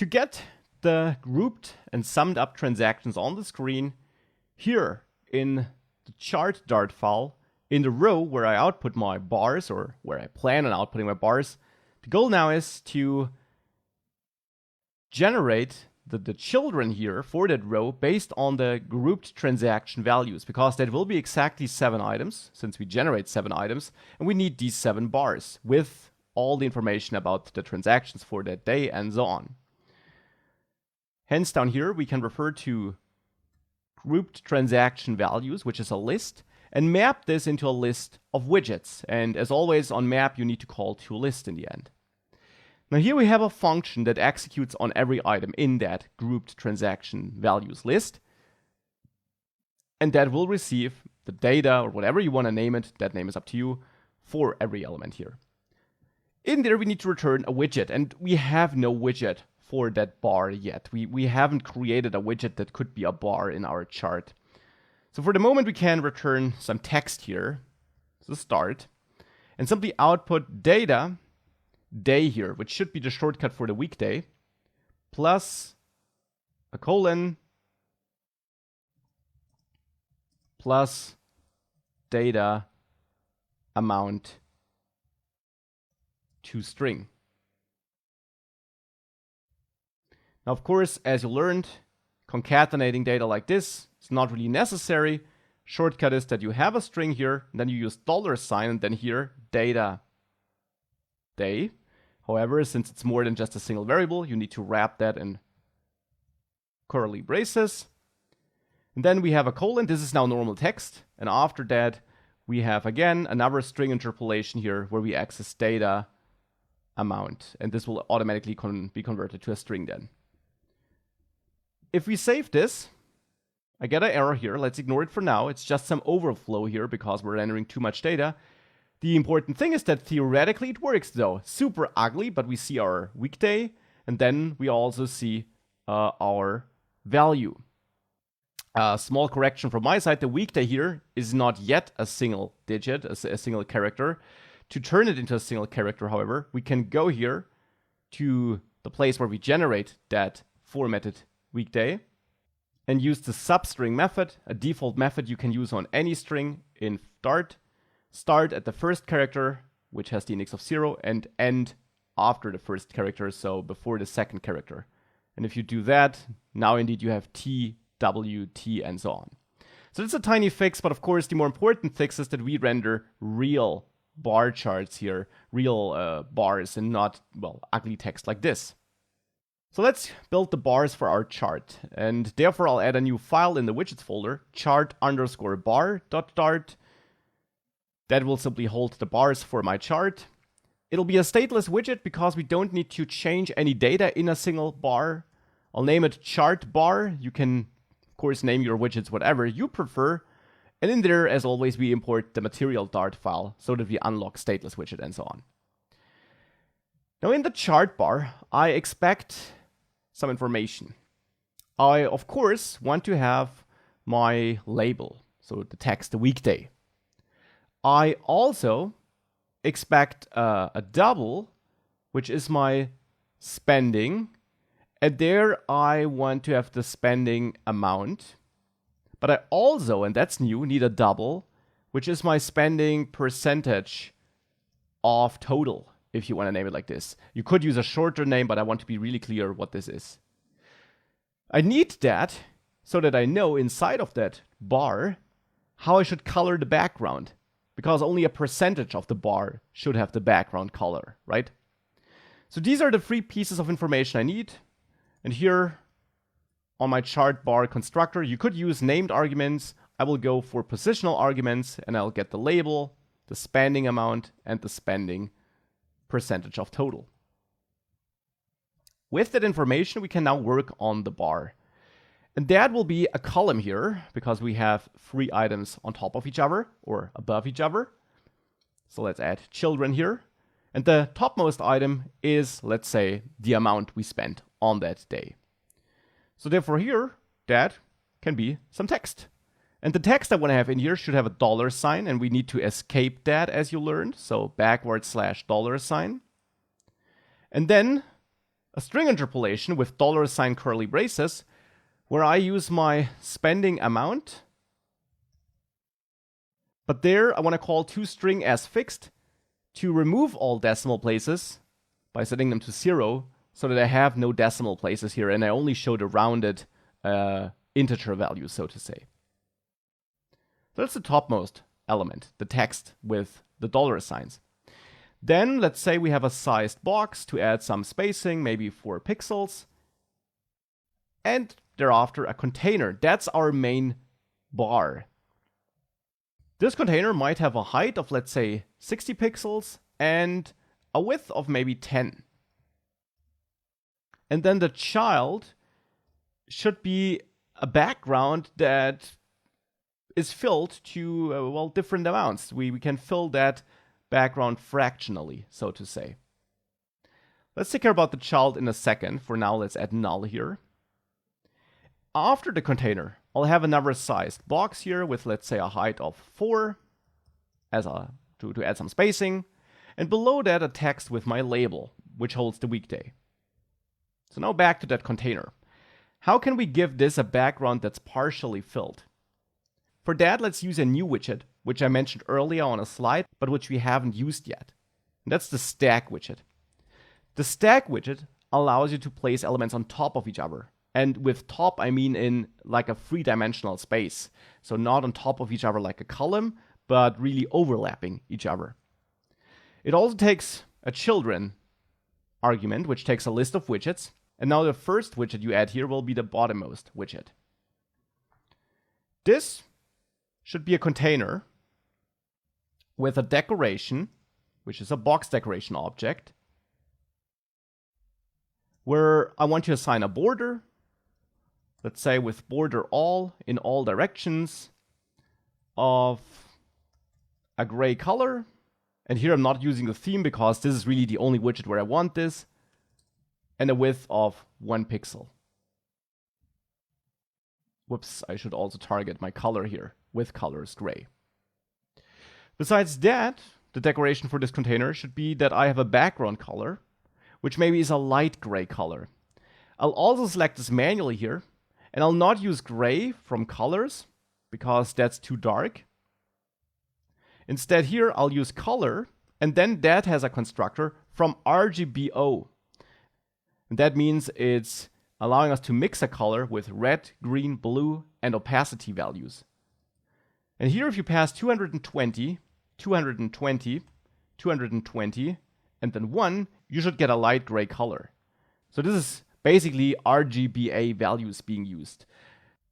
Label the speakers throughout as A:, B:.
A: To get the grouped and summed up transactions on the screen, here in the chart Dart file, in the row where I output my bars, or where I plan on outputting my bars, the goal now is to generate the children here for that row based on the grouped transaction values, because that will be exactly 7 items, since we generate 7 items, and we need these 7 bars with all the information about the transactions for that day and so on. Hence, down here, we can refer to grouped transaction values, which is a list, and map this into a list of widgets. And as always, on map, you need to call toList in the end. Now here we have a function that executes on every item in that grouped transaction values list. And that will receive the data, or whatever you want to name it, that name is up to you, for every element here. In there, we need to return a widget, and we have no widget for that bar yet. We haven't created a widget that could be a bar in our chart. So for the moment, we can return some text here, so start, and simply output data, day here, which should be the shortcut for the weekday, plus a colon, plus data amount to string. Now, of course, as you learned, concatenating data like this is not really necessary. Shortcut is that you have a string here, and then you use $, and then here, data day. However, since it's more than just a single variable, you need to wrap that in curly braces. And then we have a colon. This is now normal text. And after that, we have, again, another string interpolation here where we access data amount. And this will automatically be converted to a string then. If we save this, I get an error here. Let's ignore it for now. It's just some overflow here because we're entering too much data. The important thing is that theoretically it works though. Super ugly, but we see our weekday, and then we also see our value. Small correction from my side, the weekday here is not yet a single digit, a single character. To turn it into a single character, however, we can go here to the place where we generate that formatted weekday and use the substring method, a default method you can use on any string in Dart. Start at the first character, which has the index of 0, and end after the first character, so before the second character. And if you do that, now indeed you have T, W, T, and so on. So it's a tiny fix, but of course the more important fix is that we render real bar charts here, real bars, and not, well, ugly text like this. So let's build the bars for our chart, and therefore I'll add a new file in the widgets folder, chart_bar.dart. That will simply hold the bars for my chart. It'll be a stateless widget because we don't need to change any data in a single bar. I'll name it chart bar. You can, of course, name your widgets whatever you prefer. And in there, as always, we import the material Dart file so that we unlock stateless widget and so on. Now in the chart bar, I expect some information. I, of course, want to have my label, so the text, the weekday. I also expect a double, which is my spending. And there I want to have the spending amount. But I also, and that's new, need a double, which is my spending percentage of total, if you want to name it like this. You could use a shorter name, but I want to be really clear what this is. I need that so that I know inside of that bar how I should color the background, because only a percentage of the bar should have the background color, right? So these are the 3 pieces of information I need. And here on my chart bar constructor, you could use named arguments. I will go for positional arguments, and I'll get the label, the spending amount, and the spending percentage of total. With that information, we can now work on the bar. And that will be a column here, because we have 3 items on top of each other, or above each other. So let's add children here. And the topmost item is, let's say, the amount we spent on that day. So therefore here, that can be some text. And the text I want to have in here should have a $, and we need to escape that, as you learned. So /$ $. And then a string interpolation with $sign curly braces, where I use my spending amount. But there I want to call toString as fixed to remove all decimal places by setting them to 0, so that I have no decimal places here and I only show the rounded integer value, so to say. So that's the topmost element, the text with the $signs. Then let's say we have a sized box to add some spacing, maybe 4 pixels. And thereafter a container. That's our main bar. This container might have a height of, let's say, 60 pixels and a width of maybe 10. And then the child should be a background that is filled to, well, different amounts. We can fill that background fractionally, so to say. Let's take care about the child in a second. For now, let's add null here. After the container, I'll have another sized box here with, let's say, a height of 4 as to add some spacing. And below that, a text with my label, which holds the weekday. So now back to that container. How can we give this a background that's partially filled? For that, let's use a new widget, which I mentioned earlier on a slide, but which we haven't used yet. And that's the stack widget. The stack widget allows you to place elements on top of each other. And with top, I mean in like a 3-dimensional space. So not on top of each other like a column, but really overlapping each other. It also takes a children argument, which takes a list of widgets. And now the first widget you add here will be the bottommost widget. This should be a container with a decoration, which is a box decoration object, where I want to assign a border, let's say with border all in all directions of a gray color. And here I'm not using the theme because this is really the only widget where I want this, and a width of 1 pixel. Whoops, I should also target my color here. With color is gray. Besides that, the decoration for this container should be that I have a background color, which maybe is a light gray color. I'll also select this manually here, and I'll not use gray from colors because that's too dark. Instead here, I'll use color, and then that has a constructor from RGBO. And that means it's allowing us to mix a color with red, green, blue, and opacity values. And here, if you pass 220, 220, 220, and then 1, you should get a light gray color. So this is basically RGBA values being used.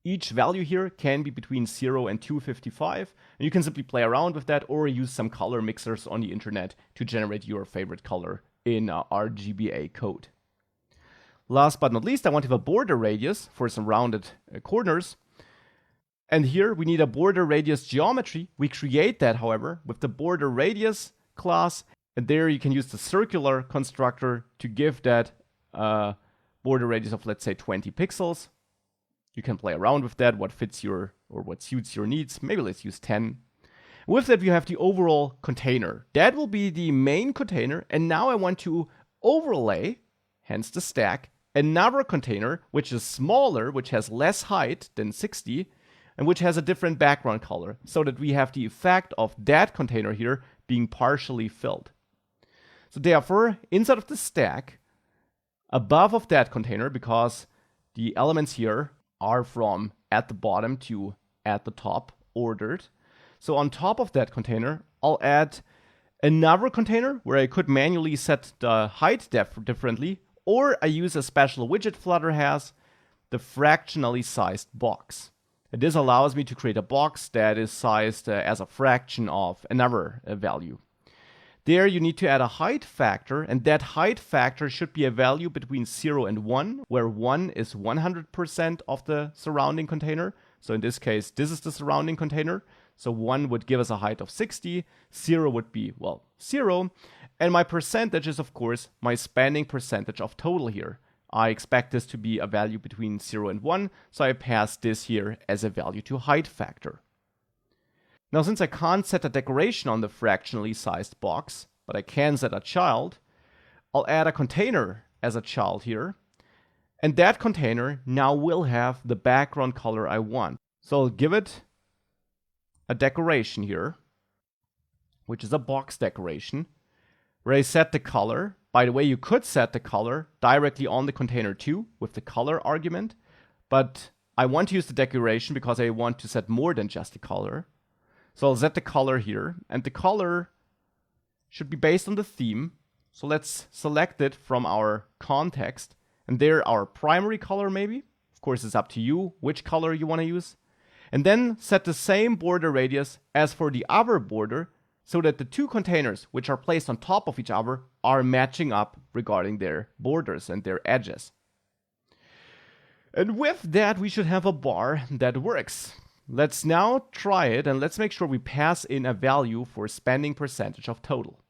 A: Each value here can be between 0 and 255, and you can simply play around with that or use some color mixers on the internet to generate your favorite color in RGBA code. Last but not least, I want to have a border radius for some rounded corners. And here we need a border radius geometry. We create that, however, with the border radius class. And there you can use the circular constructor to give that border radius of, let's say, 20 pixels. You can play around with that, what fits your or what suits your needs. Maybe let's use 10. With that, we have the overall container. That will be the main container. And now I want to overlay, hence the stack, another container, which is smaller, which has less height than 60, and which has a different background color, so that we have the effect of that container here being partially filled. So therefore, inside of the stack, above of that container, because the elements here are from at the bottom to at the top, ordered. So on top of that container, I'll add another container where I could manually set the height differently, or I use a special widget Flutter has, the fractionally sized box. And this allows me to create a box that is sized as a fraction of another value. There you need to add a height factor, and that height factor should be a value between 0 and 1, where 1 is 100% of the surrounding container. So in this case, this is the surrounding container. So 1 would give us a height of 60, 0 would be, well, 0. And my percentage is, of course, my spanning percentage of total here. I expect this to be a value between 0 and 1, so I pass this here as a value to height factor. Now, since I can't set a decoration on the fractionally sized box, but I can set a child, I'll add a container as a child here. And that container now will have the background color I want. So I'll give it a decoration here, which is a box decoration, where I set the color. By the way, you could set the color directly on the container too with the color argument, but I want to use the decoration because I want to set more than just the color. So I'll set the color here, and the color should be based on the theme. So let's select it from our context, and there our primary color maybe. Of course, it's up to you which color you want to use. And then set the same border radius as for the other border, so that the two containers which are placed on top of each other are matching up regarding their borders and their edges. And with that, we should have a bar that works. Let's now try it, and let's make sure we pass in a value for spending percentage of total.